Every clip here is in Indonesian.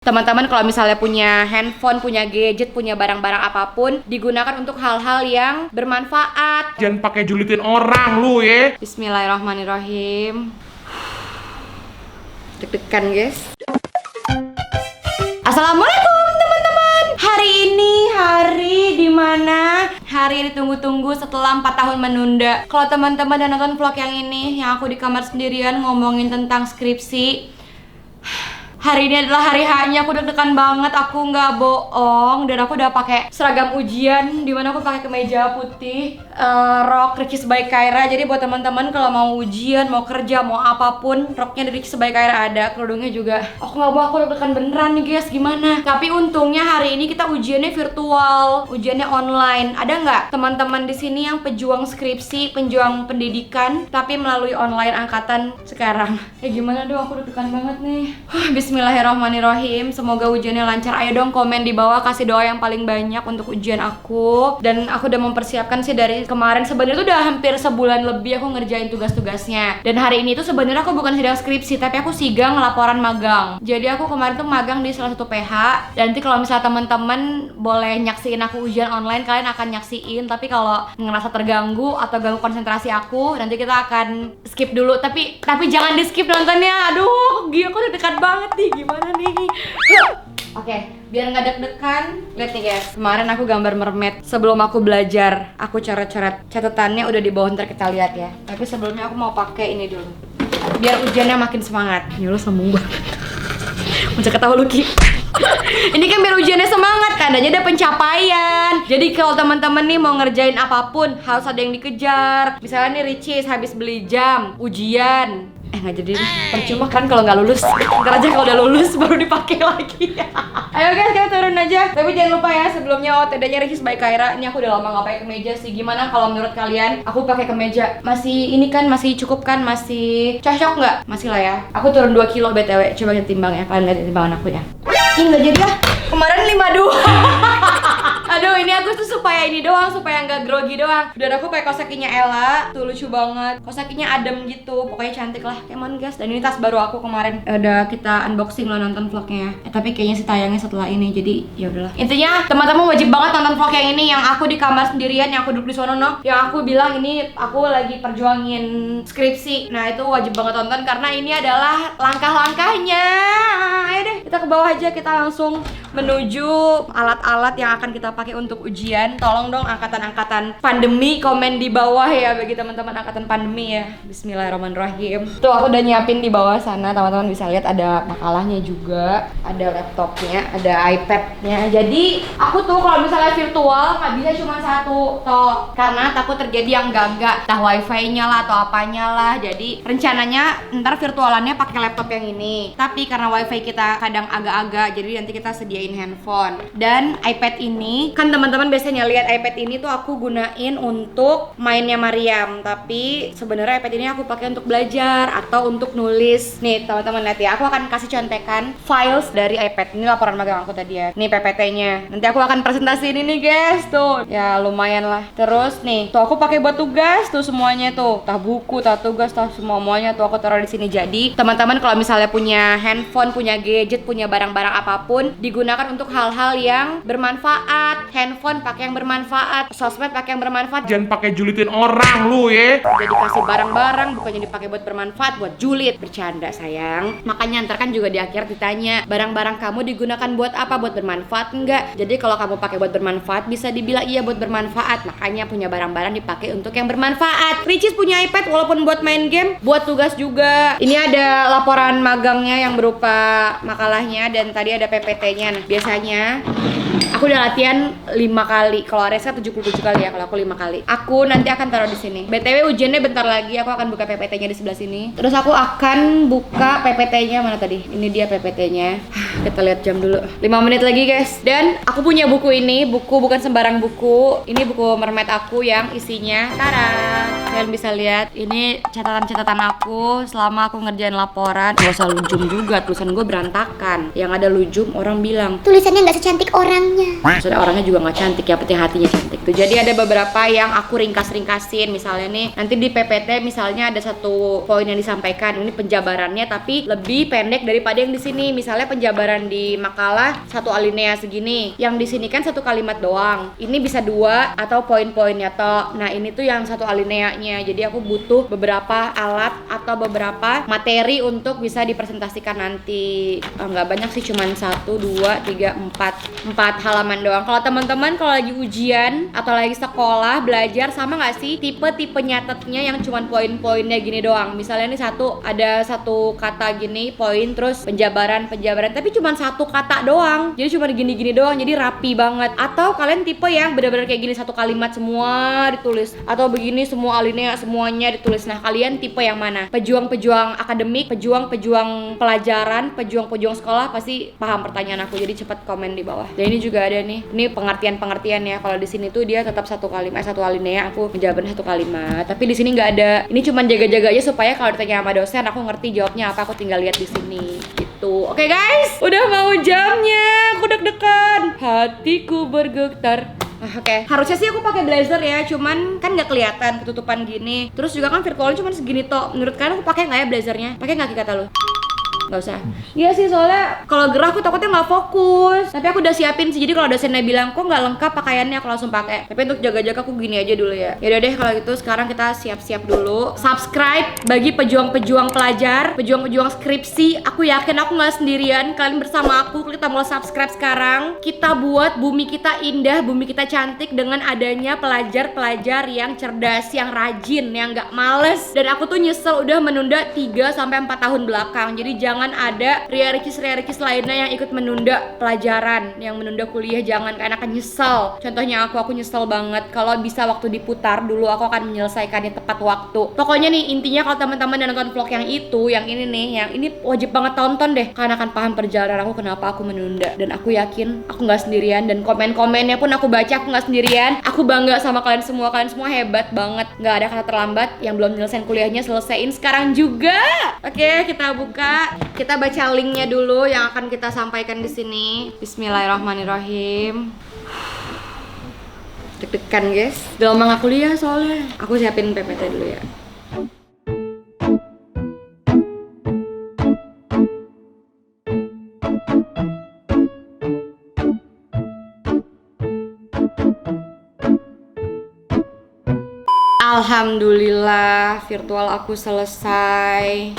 Teman-teman kalau misalnya punya handphone, punya gadget, punya barang-barang apapun, digunakan untuk hal-hal yang bermanfaat. Jangan pakai julitin orang lu ya. Bismillahirrahmanirrahim. Deg-degan guys. Assalamualaikum teman-teman. Hari ini hari dimana hari yang ditunggu-tunggu setelah 4 tahun menunda. Kalau teman-teman udah nonton vlog yang ini, yang aku di kamar sendirian ngomongin tentang skripsi, hari ini adalah hari H-nya. Aku deg-degan banget, aku nggak bohong. Dan aku udah pakai seragam ujian, dimana aku pakai kemeja putih, rok Ricis by Kyra. Jadi buat teman-teman kalau mau ujian, mau kerja, mau apapun, roknya dari Ricis by Kyra ada, kerudungnya juga. Aku nggak bohong, aku deg-degan beneran nih guys, gimana? Tapi untungnya hari ini kita ujiannya virtual, ujiannya online. Ada nggak teman-teman di sini yang pejuang skripsi, pejuang pendidikan, tapi melalui online angkatan sekarang? Ya gimana dong, aku deg-degan banget nih. Bismillahirrahmanirrahim. Semoga ujiannya lancar. Ayo dong komen di bawah, kasih doa yang paling banyak untuk ujian aku. Dan aku udah mempersiapkan sih dari kemarin. Sebenarnya tuh udah hampir sebulan lebih aku ngerjain tugas-tugasnya. Dan hari ini tuh sebenarnya aku bukan sidang skripsi, tapi aku sidang laporan magang. Jadi aku kemarin tuh magang di salah satu PH. Dan nanti kalau misalnya teman-teman boleh nyaksiin aku ujian online, kalian akan nyaksiin. Tapi kalau ngerasa terganggu atau ganggu konsentrasi aku, nanti kita akan skip dulu. Tapi jangan di skip nontonnya. Aduh, gila, aku udah dekat banget nih. Gimana nih? Oke, biar nggak deg-degan, lihat nih guys. Kemarin aku gambar mermaid. Sebelum aku belajar, aku coret-coret. Catatannya udah di bawah, ntar kita lihat ya. Tapi sebelumnya aku mau pakai ini dulu, biar ujiannya makin semangat. Ya lo sambung banget. Mau ketawa Lucky. Ini kan biar ujiannya semangat, tandanya ada pencapaian. Jadi kalau teman-teman nih mau ngerjain apapun, harus ada yang dikejar. Misalnya nih Ricis habis beli jam, ujian. Nggak jadi deh, percuma kan kalau nggak lulus. Ntar aja kalau udah lulus baru dipakai lagi. Ayo guys, kita turun aja. Tapi jangan lupa ya, sebelumnya OTD-nya Ricis by Kyra. Ini aku udah lama nggak pakai kemeja sih. Gimana kalau menurut kalian aku pakai kemeja? Masih ini kan, masih cukup kan? Masih cocok nggak? Masih lah ya. Aku turun 2 kilo BTW. Coba kita timbang ya, kalian lihat timbangan aku ya. Ih, nggak jadi lah. Kemarin 52. Aduh, ini aku tuh supaya ini doang, supaya nggak grogi doang. Dan aku pakai kosakinya Ella, tuh lucu banget. Kosakinya adem gitu, pokoknya cantik lah. Kemon guys. Dan ini tas baru aku kemarin. Udah kita unboxing lo, nonton vlognya. Tapi kayaknya sih tayangnya setelah ini, jadi ya udahlah. Intinya teman-teman wajib banget nonton vlog yang ini, yang aku di kamar sendirian, yang aku duduk di sono no. Yang aku bilang ini aku lagi perjuangin skripsi. Nah itu wajib banget tonton karena ini adalah langkah-langkahnya. Ayo deh, kita ke bawah aja, kita langsung menuju alat-alat yang akan kita pakai untuk ujian. Tolong dong angkatan-angkatan pandemi komen di bawah ya, bagi teman-teman angkatan pandemi ya. Bismillahirrahmanirrahim. Tuh aku udah nyiapin di bawah sana, teman-teman bisa lihat ada makalahnya juga, ada laptopnya, ada iPadnya. Jadi aku tuh kalau misalnya virtual nggak bisa cuma satu toh, karena takut terjadi yang enggak, entah wifi-nya lah atau apanya lah. Jadi rencananya ntar virtualannya pakai laptop yang ini. Tapi karena wifi kita kadang agak-agak, jadi nanti kita sediain handphone. Dan iPad ini kan teman-teman biasanya lihat iPad ini tuh aku gunain untuk mainnya Mariam, tapi sebenarnya iPad ini aku pakai untuk belajar atau untuk nulis. Nih teman-teman lihat ya, aku akan kasih contekan files dari iPad. Ini laporan magang aku tadi ya. Nih PPT-nya. Nanti aku akan presentasiin ini guys tuh. Ya lumayan lah. Terus nih, tuh aku pakai buat tugas tuh semuanya tuh. Tah buku, tah tugas, tah semuanya tuh aku taruh di sini. Jadi teman-teman kalau misalnya punya handphone, punya gadget, punya barang-barang apapun, digunakan untuk hal-hal yang bermanfaat. Handphone pakai yang bermanfaat, sosmed pakai yang bermanfaat. Jangan pakai julitin orang lu ya. Udah dikasih barang-barang, bukannya dipakai buat bermanfaat, buat julid. Bercanda sayang. Makanya ntar kan juga di akhir ditanya, barang-barang kamu digunakan buat apa? Buat bermanfaat enggak? Jadi kalau kamu pakai buat bermanfaat, bisa dibilang iya buat bermanfaat. Makanya punya barang-barang dipakai untuk yang bermanfaat. Ricis punya iPad walaupun buat main game, buat tugas juga. Ini ada laporan magangnya yang berupa makalahnya, dan tadi ada PPT-nya. Nah biasanya aku udah latihan 5 kali. Kalau Areska 77 kali ya, kalau aku 5 kali. Aku nanti akan taruh di sini. BTW ujiannya bentar lagi, aku akan buka PPT-nya di sebelah sini. Terus aku akan buka PPT-nya mana tadi? Ini dia PPT-nya. Kita lihat jam dulu. 5 menit lagi, guys. Dan aku punya buku ini, buku bukan sembarang buku. Ini buku mermaid aku yang isinya tara. Kalian bisa lihat, ini catatan-catatan aku selama aku ngerjain laporan. Gak usah lujum juga, tulisan gue berantakan. Yang ada lujum orang bilang, Tulisannya nggak secantik orangnya. maksudnya orangnya juga nggak cantik, ya penting hatinya cantik. gitu. Jadi ada beberapa yang aku ringkas-ringkasin. Misalnya nih, nanti di PPT misalnya ada satu poin yang disampaikan, ini penjabarannya tapi lebih pendek daripada yang di sini. Misalnya penjabaran di makalah satu alinea segini, yang di sini kan satu kalimat doang. Ini bisa 2 atau poin-poinnya toh. Nah, ini tuh yang satu alineanya. Jadi aku butuh beberapa alat atau beberapa materi untuk bisa dipresentasikan nanti. Nggak banyak sih, cuman 1, 2, 3, 4 halaman doang. Kalau teman-teman kalau lagi ujian atau lagi sekolah belajar, sama nggak sih tipe-tipe nyatetnya yang cuman poin-poinnya gini doang? Misalnya nih ada satu kata gini poin, terus penjabaran tapi cuman satu kata doang, jadi cuma gini-gini doang, jadi rapi banget. Atau kalian tipe yang benar-benar kayak gini, satu kalimat semua ditulis, atau begini semua alinea semuanya ditulis. Nah, kalian tipe yang mana? Pejuang-pejuang akademik, pejuang-pejuang pelajaran, pejuang-pejuang sekolah? Pasti paham pertanyaan aku, jadi cepat komen di bawah. Dan ini juga ada nih, ini pengertian ya. Kalau di sini tuh dia tetap satu kalimat, satu alinea, aku menjawabnya satu kalimat. Tapi di sini nggak ada. Ini cuma jaga-jaga aja supaya kalau ditanya sama dosen aku ngerti jawabnya apa, aku tinggal lihat di sini gitu. Oke guys, udah mau jamnya, aku deg-degan, hatiku bergetar. Oke. Harusnya sih aku pakai blazer ya, cuman kan nggak kelihatan ketutupan gini. Terus juga kan virtualnya cuma segini toh. Menurut kalian aku pakai nggak ya blazernya? Pakai nggak kata lu? Nggak usah. Iya sih, soalnya kalau gerah aku takutnya nggak fokus. Tapi aku udah siapin sih, jadi kalau dosennya bilang kok nggak lengkap pakaiannya, aku langsung pakai. Tapi untuk jaga-jaga aku gini aja dulu ya. Yaudah deh kalau gitu, sekarang kita siap-siap dulu. Subscribe bagi pejuang-pejuang pelajar, pejuang-pejuang skripsi. Aku yakin aku nggak sendirian, kalian bersama aku. Kita mulai subscribe sekarang. Kita buat bumi kita indah, bumi kita cantik dengan adanya pelajar-pelajar yang cerdas, yang rajin, yang nggak males. Dan aku tuh nyesel udah menunda 3-4 tahun belakang. Jadi jangan ada Ria Ricis lainnya yang ikut menunda pelajaran, yang menunda kuliah. Jangan, karena akan nyesel. Contohnya aku nyesel banget. Kalau bisa waktu diputar dulu, aku akan menyelesaikannya tepat waktu. Pokoknya nih, intinya kalau teman-teman nonton vlog yang itu, yang ini nih, yang ini wajib banget tonton deh, karena akan paham perjalanan aku kenapa aku menunda. Dan aku yakin aku nggak sendirian, dan komen-komennya pun aku baca, aku nggak sendirian. Aku bangga sama kalian semua hebat banget. Nggak ada kata terlambat. Yang belum nyelesain kuliahnya, selesaiin sekarang juga. Oke, kita buka. Kita baca linknya dulu yang akan kita sampaikan di sini. Bismillahirrahmanirrahim. Deg-degan guys. Udah lama gak kuliah soalnya. Aku siapin PPT dulu ya. Alhamdulillah, virtual aku selesai.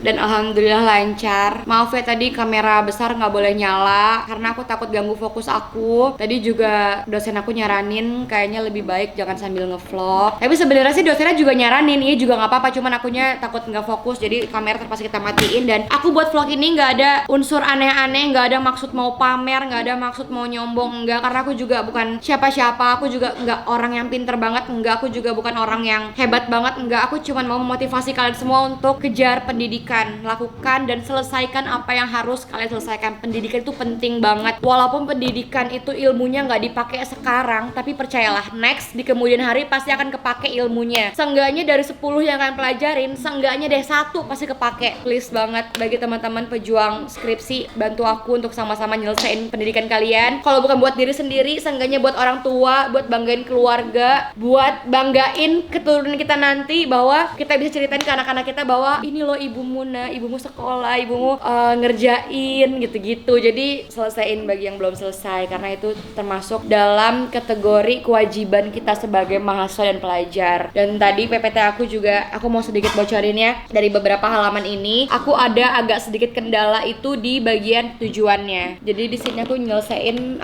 Dan alhamdulillah lancar. Maaf ya tadi kamera besar nggak boleh nyala karena aku takut ganggu fokus aku. Tadi juga dosen aku nyaranin kayaknya lebih baik jangan sambil ngevlog. Tapi sebenarnya sih dosennya juga nyaranin, iya juga nggak apa-apa, cuman akunya takut nggak fokus, jadi kamera terpaksa kita matiin. Dan aku buat vlog ini nggak ada unsur aneh-aneh, nggak ada maksud mau pamer, nggak ada maksud mau nyombong, enggak. Karena aku juga bukan siapa-siapa, aku juga nggak orang yang pinter banget, enggak. Aku juga bukan orang yang hebat banget, enggak. Aku cuman mau memotivasi kalian semua untuk kejar pendidikan. Lakukan dan selesaikan apa yang harus kalian selesaikan. Pendidikan itu penting banget. Walaupun pendidikan itu ilmunya nggak dipakai sekarang, tapi percayalah, next di kemudian hari pasti akan kepake ilmunya. Seenggaknya dari 10 yang kalian pelajarin, seenggaknya deh 1 pasti kepake. Please banget bagi teman-teman pejuang skripsi, bantu aku untuk sama-sama nyelesain pendidikan kalian. Kalau bukan buat diri sendiri, seenggaknya buat orang tua, buat banggain keluarga, buat banggain keturunan kita nanti, bahwa kita bisa ceritain ke anak-anak kita bahwa ini loh ibumu, ibumu sekolah, ibumu ngerjain gitu-gitu. Jadi selesaiin bagi yang belum selesai, karena itu termasuk dalam kategori kewajiban kita sebagai mahasiswa dan pelajar. Dan tadi PPT aku juga, aku mau sedikit bocorin ya, dari beberapa halaman ini aku ada agak sedikit kendala itu di bagian tujuannya. Jadi di sini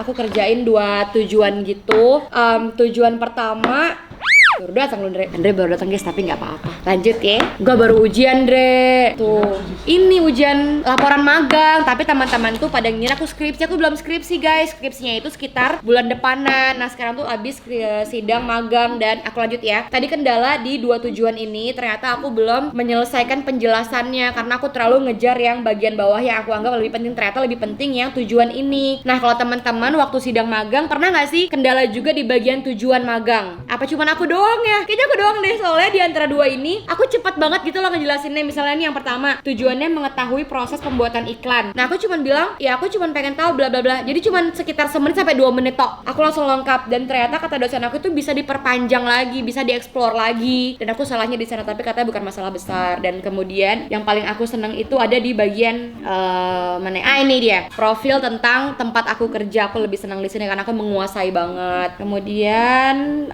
aku kerjain 2 tujuan gitu. Tujuan pertama, baru datang lu Andre baru datang guys, tapi nggak apa-apa, lanjut ya. Gua baru ujian Andre tuh, ini ujian laporan magang, tapi teman-teman tuh pada ngira aku skripsi. Aku belum skripsi guys, skripsinya itu sekitar bulan depanan. Nah sekarang tuh abis sidang magang. Dan aku lanjut ya, tadi kendala di 2 tujuan ini, ternyata aku belum menyelesaikan penjelasannya karena aku terlalu ngejar yang bagian bawah yang aku anggap lebih penting. Ternyata lebih penting yang tujuan ini. Nah kalau teman-teman waktu sidang magang pernah nggak sih kendala juga di bagian tujuan magang? Apa cuman aku doang doang ya? Kayaknya aku doang deh, soalnya di antara dua ini aku cepat banget gitu loh ngejelasinnya. Misalnya nih yang pertama, tujuannya mengetahui proses pembuatan iklan. Nah aku cuman bilang, ya aku cuman pengen tahu bla bla bla. Jadi cuman sekitar 1 menit sampai 2 menit tok. Aku langsung lengkap, dan ternyata kata dosen aku itu bisa diperpanjang lagi, bisa dieksplor lagi. Dan aku salahnya di sana, tapi katanya bukan masalah besar. Dan kemudian yang paling aku seneng itu ada di bagian mana? Ini dia, profil tentang tempat aku kerja. Aku lebih senang di sini karena aku menguasai banget. Kemudian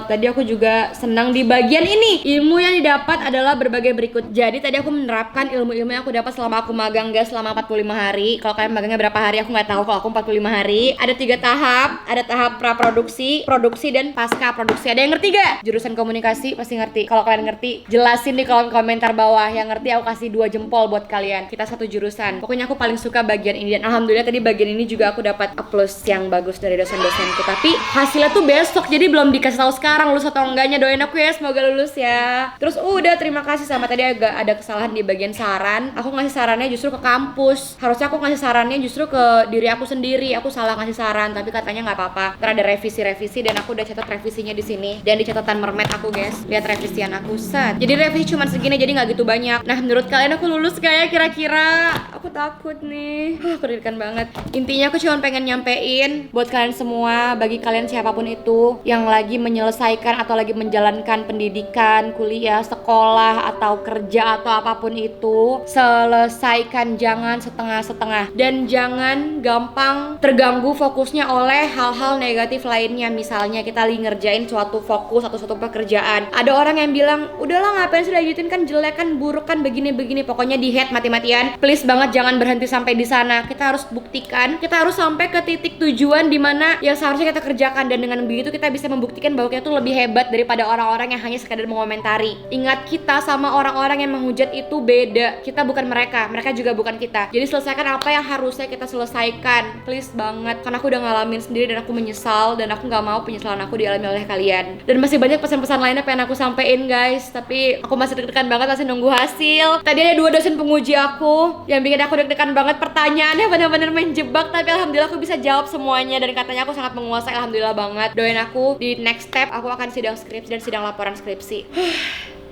tadi aku juga senang di bagian ini. Ilmu yang didapat adalah berbagai berikut. Jadi tadi aku menerapkan ilmu-ilmu yang aku dapat selama aku magang guys, selama 45 hari. Kalau kalian magangnya berapa hari aku nggak tahu. Kalau aku 45 hari. Ada 3 tahap. Ada tahap praproduksi, produksi, dan pasca produksi. Ada yang ngerti gak? Jurusan komunikasi pasti ngerti. Kalau kalian ngerti, jelasin di kolom komentar bawah. Yang ngerti aku kasih 2 jempol buat kalian. Kita satu jurusan. Pokoknya aku paling suka bagian ini, dan alhamdulillah tadi bagian ini juga aku dapat plus yang bagus dari dosen-dosenku. Tapi hasilnya tuh besok, jadi belum dikasih tahu sekarang lulus atau enggaknya. Doain aku ya, semoga lulus ya. Terus udah, terima kasih. Sama tadi agak ada kesalahan di bagian saran. Aku ngasih sarannya justru ke kampus. Harusnya aku ngasih sarannya justru ke diri aku sendiri. Aku salah ngasih saran, tapi katanya nggak apa-apa. Ntar ada revisi, dan aku udah catat revisinya di sini. Dan di catatan mermet aku guys, lihat revisian aku set. Jadi revisi cuma segini, jadi nggak gitu banyak. Nah menurut kalian aku lulus kayak kira-kira? Aku takut nih. Aku deg-degan banget. Intinya aku cuma pengen nyampein buat kalian semua, bagi kalian siapapun itu yang lagi menyelesaikan atau lagi menjalankan pendidikan, kuliah, sekolah, atau kerja atau apapun itu, selesaikan, jangan setengah-setengah, dan jangan gampang terganggu fokusnya oleh hal-hal negatif lainnya. Misalnya kita lagi ngerjain suatu fokus atau suatu pekerjaan, ada orang yang bilang, udahlah ngapain sih lanjutin, kan jelek, kan buruk, kan begini-begini. Pokoknya di hate mati-matian. Please banget jangan berhenti sampai di sana. Kita harus buktikan, kita harus sampai ke titik tujuan dimana yang seharusnya kita kerjakan, dan dengan begitu kita bisa membuktikan bahwa kita tuh lebih hebat daripada orang-orang yang hanya sekadar mengomentari. Ingat, kita sama orang-orang yang menghujat itu beda. Kita bukan mereka, mereka juga bukan kita. Jadi selesaikan apa yang harusnya kita selesaikan. Please banget, karena aku udah ngalamin sendiri dan aku menyesal, dan aku gak mau penyesalan aku dialami oleh kalian. Dan masih banyak pesan-pesan lainnya pengen aku sampein guys, tapi aku masih deg-degan banget, masih nunggu hasil. Tadi ada 2 dosen penguji aku yang bikin aku deg-degan banget. Pertanyaannya benar-benar menjebak, tapi alhamdulillah aku bisa jawab semuanya, dan katanya aku sangat menguasai. Alhamdulillah banget. Doain aku di next step aku akan sidang skripsi dan sidang laporan skripsi.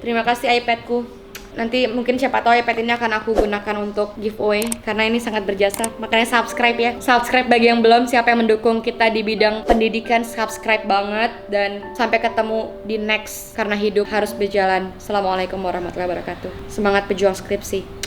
Terima kasih iPadku. Nanti mungkin siapa tahu iPad ini akan aku gunakan untuk giveaway, karena ini sangat berjasa. Makanya subscribe ya. Subscribe bagi yang belum. Siapa yang mendukung kita di bidang pendidikan, subscribe banget. Dan sampai ketemu di next, karena hidup harus berjalan. Assalamualaikum warahmatullahi wabarakatuh. Semangat pejuang skripsi.